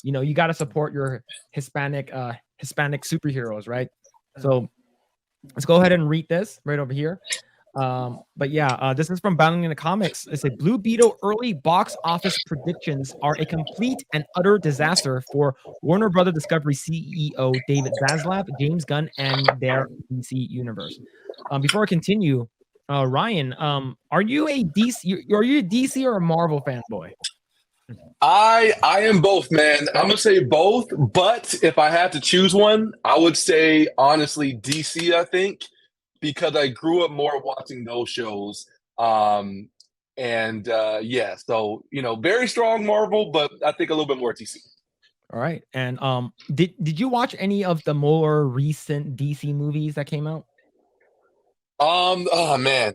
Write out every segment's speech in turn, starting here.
you got to support your Hispanic superheroes, right? So let's go ahead and read this right over here. But yeah, this is from Battling in the Comics. It's a Blue Beetle early box office predictions are a complete and utter disaster for Warner Brother Discovery CEO David Zaslav, James Gunn, and their DC universe. Before I continue, Ryan, are you a DC or a Marvel fanboy? I am both, man. I'm gonna say both, but if I had to choose one, I would say honestly DC, I think, because I grew up more watching those shows. Yeah, so very strong Marvel, but I think a little bit more DC. All right. And did you watch any of the more recent DC movies that came out? Oh man,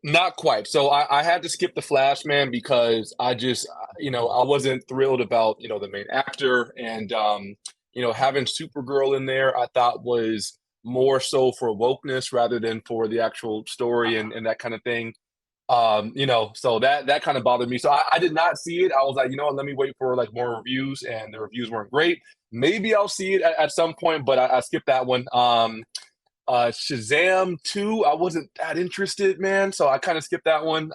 not quite. So I had to skip the Flash, man, because I just, I wasn't thrilled about, the main actor and, having Supergirl in there, I thought was more so for wokeness rather than for the actual story and that kind of thing. So that kind of bothered me. So I did not see it. I was like, let me wait for like more reviews, and the reviews weren't great. Maybe I'll see it at some point, but I skipped that one. Shazam 2, I wasn't that interested, man. So I kind of skipped that one.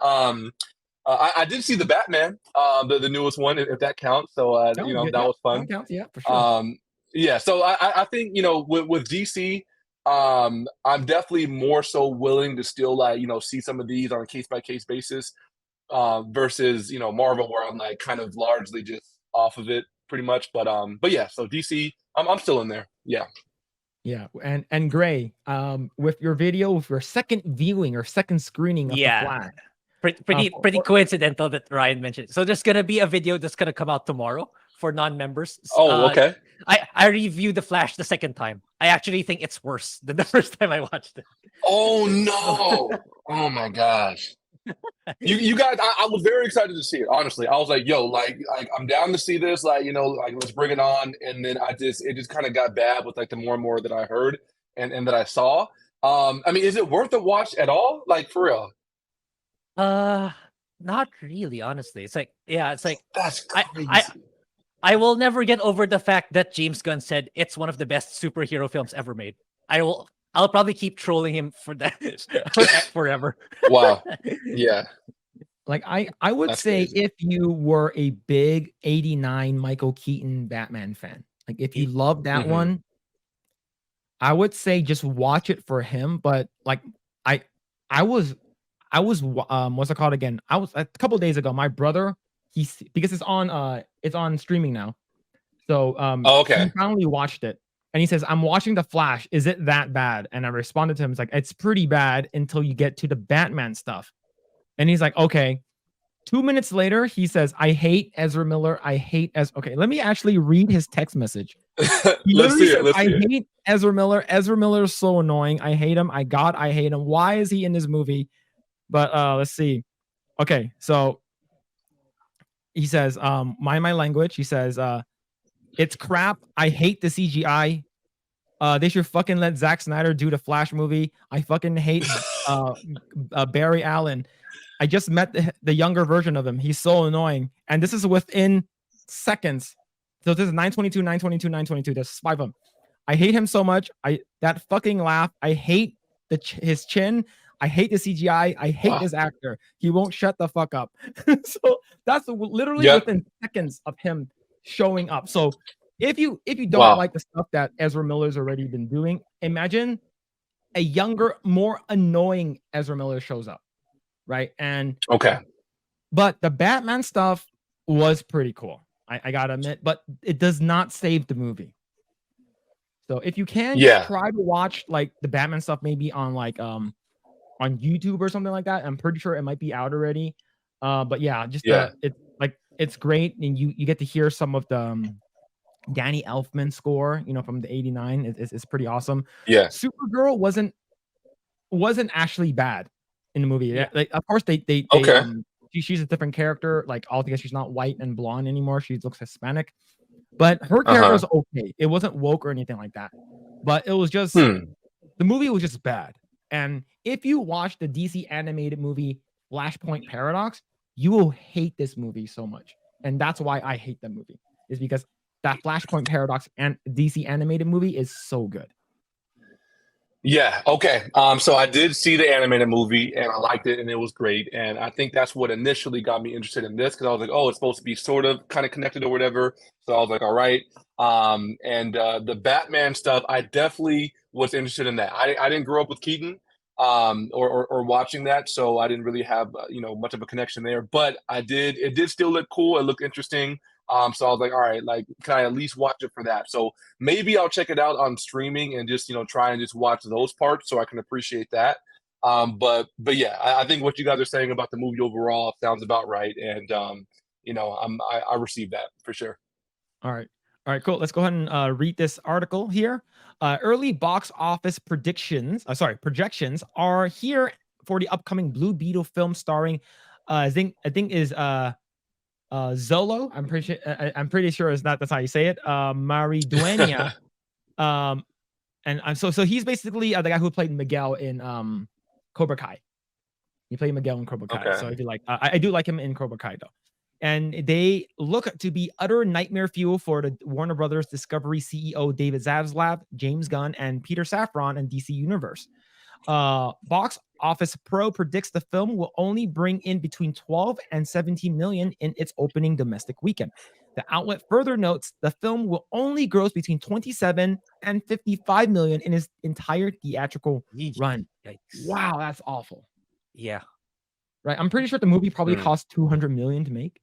I did see the Batman, the newest one, if that counts. So that was fun. That counts, yeah, for sure. Yeah. So I think with DC, I'm definitely more so willing to still see some of these on a case by case basis, versus Marvel, where I'm like kind of largely just off of it pretty much. But yeah, so DC, I'm still in there. Yeah. Yeah, and Grae, with your video, with your second viewing or second screening of the Flash. Pretty coincidental that Ryan mentioned. So there's gonna be a video that's gonna come out tomorrow for non-members. Oh, okay. I reviewed the Flash the second time. I actually think it's worse than the first time I watched it. Oh no! Oh my gosh! You guys, I was very excited to see it. Honestly, I was like, "Yo, like I'm down to see this. Like, let's bring it on." And then it just kind of got bad with like the more and more that I heard and that I saw. I mean, is it worth a watch at all? Like for real? Not really. Honestly, it's like That's crazy. I will never get over the fact that James Gunn said it's one of the best superhero films ever made. I'll probably keep trolling him for that forever. Wow. Yeah. Like I would say crazy. If you were a big 89 Michael Keaton Batman fan, like if you love that one, I would say just watch it for him. But like I was what's it called again? I was a couple days ago, my brother, because it's on streaming now. So okay. He finally watched it. And he says, I'm watching The Flash. Is it that bad? And I responded to him, it's like, it's pretty bad until you get to the Batman stuff. And he's like, okay. 2 minutes later, he says, I hate Ezra Miller. Okay, let me actually read his text message. Let's see it. I hate Ezra Miller. Ezra Miller is so annoying. I hate him. I hate him. Why is he in this movie? But let's see. Okay, so he says, mind my language. He says, it's crap. I hate the CGI. They should fucking let Zack Snyder do the Flash movie. I fucking hate Barry Allen. I just met the younger version of him. He's so annoying. And this is within seconds. So this is 922. There's 5 of them. I hate him so much. That fucking laugh. I hate his chin. I hate the CGI. I hate this actor. He won't shut the fuck up. So that's literally within seconds of him showing up. So if you don't like the stuff that Ezra Miller's already been doing, imagine a younger, more annoying Ezra Miller shows up, right? And but the Batman stuff was pretty cool. I gotta admit, but it does not save the movie. So if you can try to watch like the Batman stuff, maybe on like on YouTube or something like that. I'm pretty sure it might be out already. But yeah, just it's great, and you get to hear some of the Danny Elfman score, from the 89. It's pretty awesome. Yeah. Supergirl wasn't actually bad in the movie. Yeah. Like, of course they she's a different character. Like altogether, she's not white and blonde anymore. She looks Hispanic. But her character was okay. It wasn't woke or anything like that. But it was just the movie was just bad. And if you watch the DC animated movie Flashpoint Paradox, you will hate this movie so much. And that's why I hate that movie. Is because that Flashpoint Paradox and DC animated movie is so good. Yeah. Okay. So I did see the animated movie and I liked it and it was great. And I think that's what initially got me interested in this because I was like, oh, it's supposed to be sort of kind of connected or whatever. So I was like, all right. And the Batman stuff, I definitely was interested in that. I didn't grow up with Keaton or watching that, so I didn't really have much of a connection there. But I did. It did still look cool. It looked interesting. So I was like, all right, like, can I at least watch it for that? So maybe I'll check it out on streaming and just try and just watch those parts so I can appreciate that. But yeah, I think what you guys are saying about the movie overall sounds about right, and I received that for sure. All right, cool. Let's go ahead and read this article here. Early box office projections are here for the upcoming Blue Beetle film starring, I think is Zolo. I'm pretty sure that's how you say it. Mariduena. And so he's basically the guy who played Miguel in Cobra Kai. He played Miguel in Cobra Kai. Okay. So if you like, I do like him in Cobra Kai though. And they look to be utter nightmare fuel for the Warner Brothers Discovery CEO David Zaslav, James Gunn, and Peter Safran and DC Universe. Box Office Pro predicts the film will only bring in between 12 and 17 million in its opening domestic weekend. The outlet further notes the film will only gross between 27 and 55 million in its entire theatrical run. Yikes. Wow, that's awful. Yeah. Right. I'm pretty sure the movie probably cost 200 million to make.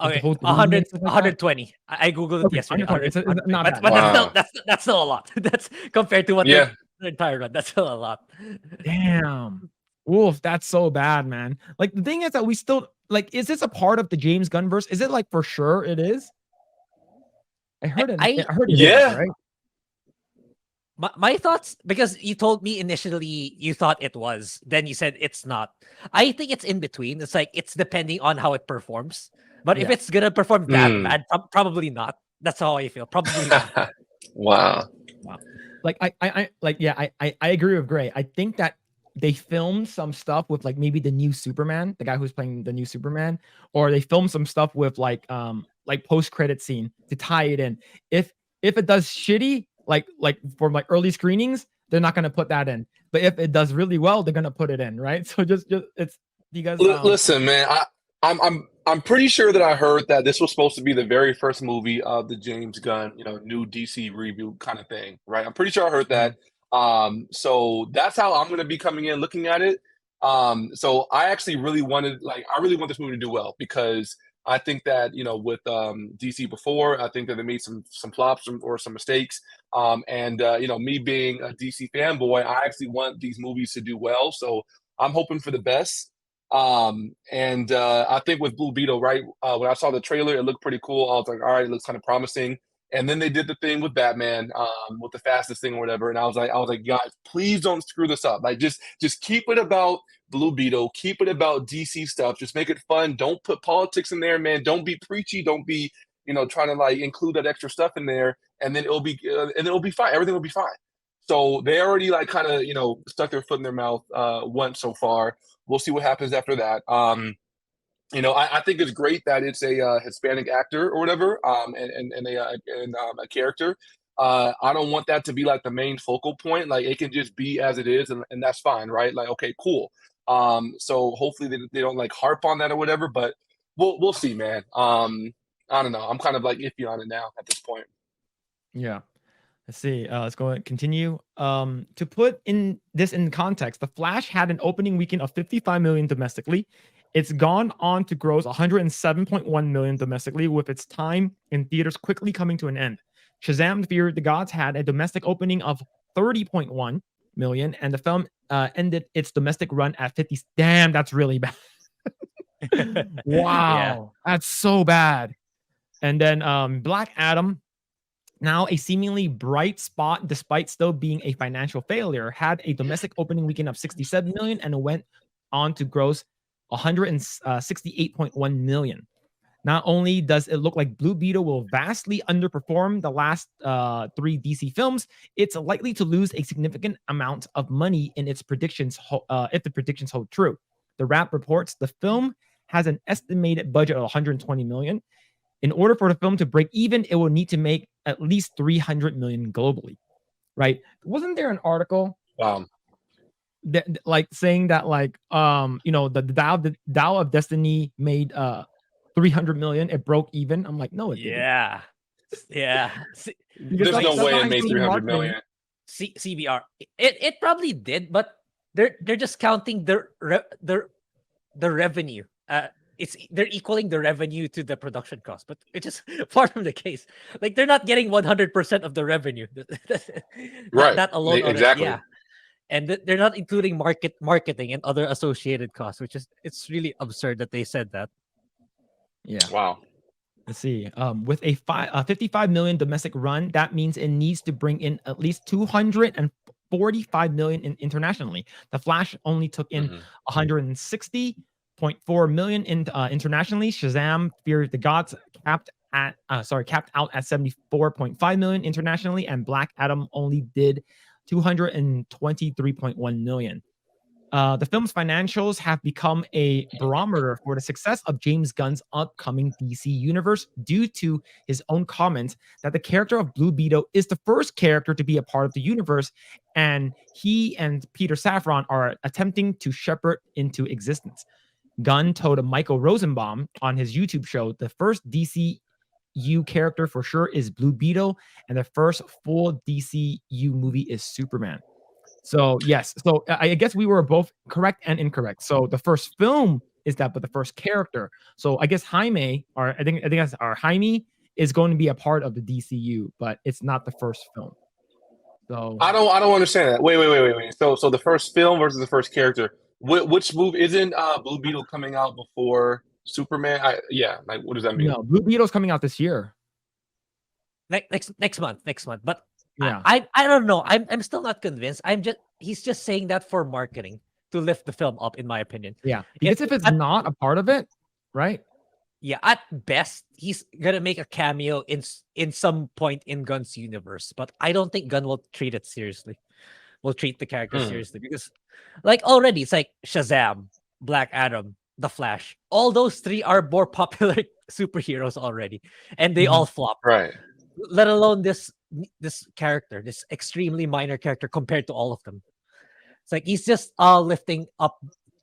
Okay, 120. I googled it yesterday. It's not bad. But that's still a lot. That's compared to what the entire run. That's still a lot. Damn. Wolf, that's so bad, man. Like the thing is that we still like, is this a part of the James Gunn verse? Is it like for sure it is? I heard it. I heard it. Yeah. Is, right? My thoughts, because you told me initially you thought it was, then you said it's not. I think it's in between. It's like it's depending on how it performs. But if it's gonna perform that bad, probably not. That's how I feel. Probably not. Wow. Like I agree with Grae. I think that they filmed some stuff with like maybe the new Superman, the guy who's playing the new Superman, or they filmed some stuff with like post-credit scene to tie it in. If it does shitty, like for like early screenings, they're not gonna put that in. But if it does really well, they're gonna put it in, right? So just it's you guys. Listen, man, I'm pretty sure that I heard that this was supposed to be the very first movie of the James Gunn, new DC reboot kind of thing, right? I'm pretty sure I heard that. So that's how I'm going to be coming in looking at it. So I actually really want this movie to do well because I think that, with DC before, I think that they made some flops or some mistakes. Me being a DC fanboy, I actually want these movies to do well. So I'm hoping for the best. I think with Blue Beetle, right, when I saw the trailer, it looked pretty cool. I was like, all right, it looks kind of promising. And then they did the thing with Batman, with the fastest thing or whatever. And I was like, guys, please don't screw this up. Like, just keep it about Blue Beetle. Keep it about DC stuff. Just make it fun. Don't put politics in there, man. Don't be preachy. Don't be, trying to like include that extra stuff in there. And then it'll be fine. Everything will be fine. So they already like kind of, stuck their foot in their mouth once so far. We'll see what happens after that. I think it's great that it's a Hispanic actor or whatever, and a character. I don't want that to be like the main focal point. Like it can just be as it is, and that's fine, right? Like, okay, cool. So hopefully they don't like harp on that or whatever. But we'll see, man. I don't know. I'm kind of like iffy on it now at this point. Yeah. Let's see. Let's go ahead and continue. To put this in context, The Flash had an opening weekend of 55 million domestically. It's gone on to gross 107.1 million domestically, with its time in theaters quickly coming to an end. Shazam! Fear the Gods had a domestic opening of 30.1 million, and the film ended its domestic run at 50. Damn, that's really bad. Wow, that's so bad. And then Black Adam, now a seemingly bright spot despite still being a financial failure, had a domestic opening weekend of 67 million and it went on to gross 168.1 million. Not only does it look like Blue Beetle will vastly underperform the last 3 DC films, it's likely to lose a significant amount of money in its predictions if the predictions hold true. The Wrap reports the film has an estimated budget of 120 million. In order for the film to break even, it will need to make at least 300 million globally, right? Wasn't there an article that like saying that like the Tao of Destiny made 300 million, it broke even? I'm like, no, it didn't. Yeah. There's no way it made 300 million. CBR. It probably did, but they're just counting the revenue. They're equaling the revenue to the production cost, but it's just far from the case. Like they're not getting 100% of the revenue. Right. That alone. Exactly. Yeah. And they're not including marketing and other associated costs, which is it's really absurd that they said that. Yeah. Wow. Let's see. With a 55 million domestic run, that means it needs to bring in at least 245 million internationally. The Flash only took in 160.4 million internationally. Shazam: Fear of the Gods capped out at 74.5 million internationally, and Black Adam only did 223.1 million. The film's financials have become a barometer for the success of James Gunn's upcoming DC universe due to his own comments that the character of Blue Beetle is the first character to be a part of the universe, and he and Peter Safran are attempting to shepherd into existence. Gunn told Michael Rosenbaum on his YouTube show, the first DCU character for sure is Blue Beetle, and the first full DCU movie is Superman. So yes, so I guess we were both correct and incorrect. So the first film is that, but the first character. So I guess Jaime, or I think that's our Jaime, is going to be a part of the DCU, but it's not the first film. So I don't understand that. Wait. So the first film versus the first character. Which movie isn't Blue Beetle coming out before Superman? Like what does that mean? No, Blue Beetle's coming out this year. Next month. But yeah, I don't know. I'm still not convinced. He's just saying that for marketing to lift the film up, in my opinion. Yeah, because if it's not a part of it, right? Yeah, at best, he's gonna make a cameo in some point in Gunn's universe, but I don't think Gunn will treat it seriously. Will treat the character seriously because, like, already it's like Shazam, Black Adam, The Flash. All those three are more popular superheroes already, and they all flop. Right. Let alone this character, this extremely minor character compared to all of them. It's like he's just lifting up.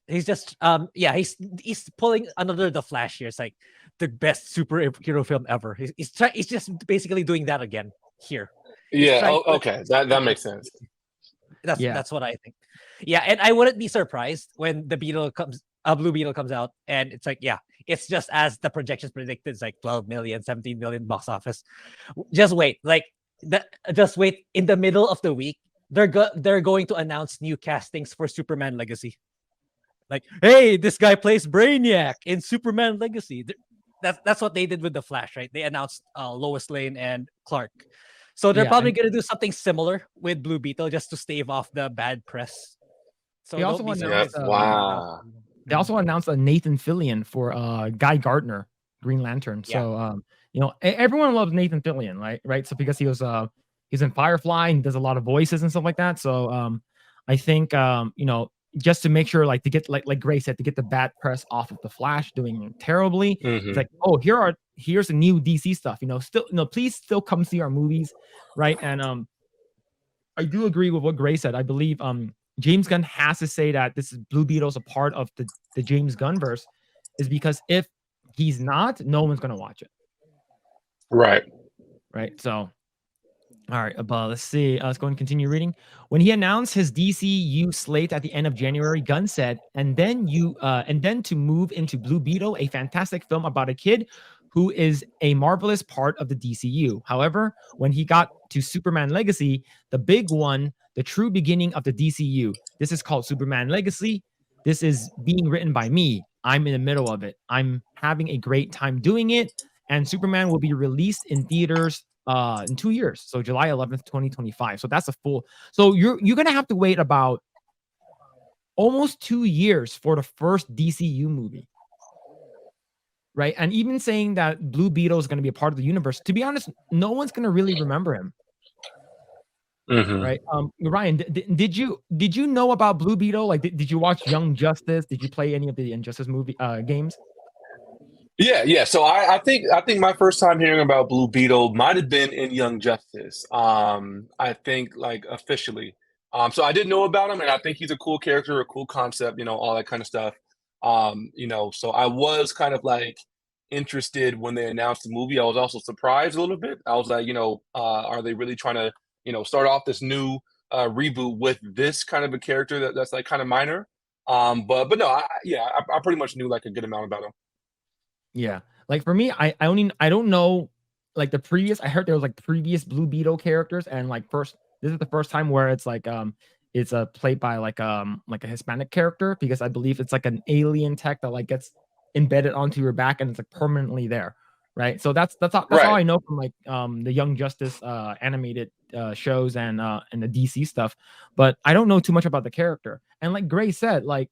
He's just he's pulling another The Flash here. It's like the best superhero film ever. He's just basically doing that again here. Okay, that makes sense. That's what I think. Yeah, and I wouldn't be surprised when the Blue Beetle comes out, and it's like, it's just as the projections predicted. It's like 12 million, 17 million box office. Just wait, just wait. In the middle of the week, they're going to announce new castings for Superman Legacy. Like, hey, this guy plays Brainiac in Superman Legacy. That's what they did with The Flash, right? They announced Lois Lane and Clark. So they're probably going to do something similar with Blue Beetle just to stave off the bad press. So they also announced a Nathan Fillion for Guy Gardner, Green Lantern. So everyone loves Nathan Fillion, right? So because he's in Firefly and does a lot of voices and stuff like that. So I think just to make sure, to get like Grae said, to get the bad press off of The Flash doing terribly. It's like, oh, here's the new DC stuff. Please still come see our movies, right? And I do agree with what Grae said. I believe James Gunn has to say that this is Blue Beetle's a part of the James Gunn verse, is because if he's not, no one's gonna watch it. Right. So. All right, let's see. Let's go and continue reading. When he announced his DCU slate at the end of January, Gunn said, and then to move into Blue Beetle, a fantastic film about a kid who is a marvelous part of the DCU. However, when he got to Superman Legacy, the big one, the true beginning of the DCU, this is called Superman Legacy. This is being written by me. I'm in the middle of it. I'm having a great time doing it, and Superman will be released in theaters in 2 years, so July 11th, 2025. So that's a full. So you're gonna have to wait about almost 2 years for the first DCU movie, right? And even saying that Blue Beetle is gonna be a part of the universe, to be honest, no one's gonna really remember him, right? Ryan, did you know about Blue Beetle? Like, did you watch Young Justice? Did you play any of the Injustice movie games? Yeah. So I think my first time hearing about Blue Beetle might have been in Young Justice. I think like officially. So I didn't know about him, and I think he's a cool character, a cool concept, all that kind of stuff. So I was kind of like interested when they announced the movie. I was also surprised a little bit. I was like, are they really trying to, start off this new reboot with this kind of a character that's like kind of minor? But no, I pretty much knew like a good amount about him. Yeah. Like for me, I don't know like the previous. I heard there was like previous Blue Beetle characters, and like this is the first time where it's like it's played by like a Hispanic character, because I believe it's like an alien tech that like gets embedded onto your back and it's like permanently there. Right. So that's all Right. I know from like the Young Justice animated shows and the DC stuff. But I don't know too much about the character. And like Grae said, like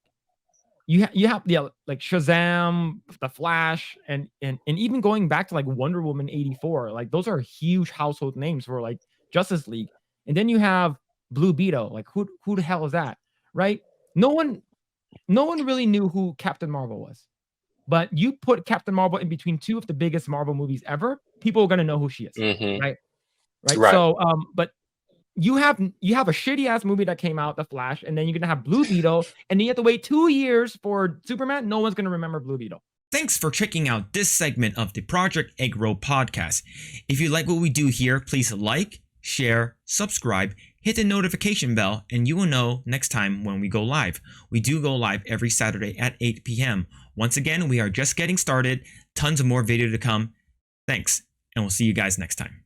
you have like Shazam, the Flash, and even going back to like Wonder Woman 84, like those are huge household names for like Justice League. And then you have Blue Beetle, like who the hell is that, right? No one really knew who Captain Marvel was. But you put Captain Marvel in between two of the biggest Marvel movies ever, people are gonna know who she is, Mm-hmm. right? Right. Right. So but you have a shitty ass movie that came out, The Flash, and then you're gonna have Blue Beetle, and then you have to wait 2 years for Superman. No one's gonna remember Blue Beetle. Thanks for checking out this segment of the Project Eggroll podcast. If you like what we do here, please like, share, subscribe, hit the notification bell, and you will know next time when we go live. We do go live every Saturday at 8 p.m. Once again, we are just getting started. Tons of more video to come. Thanks, and we'll see you guys next time.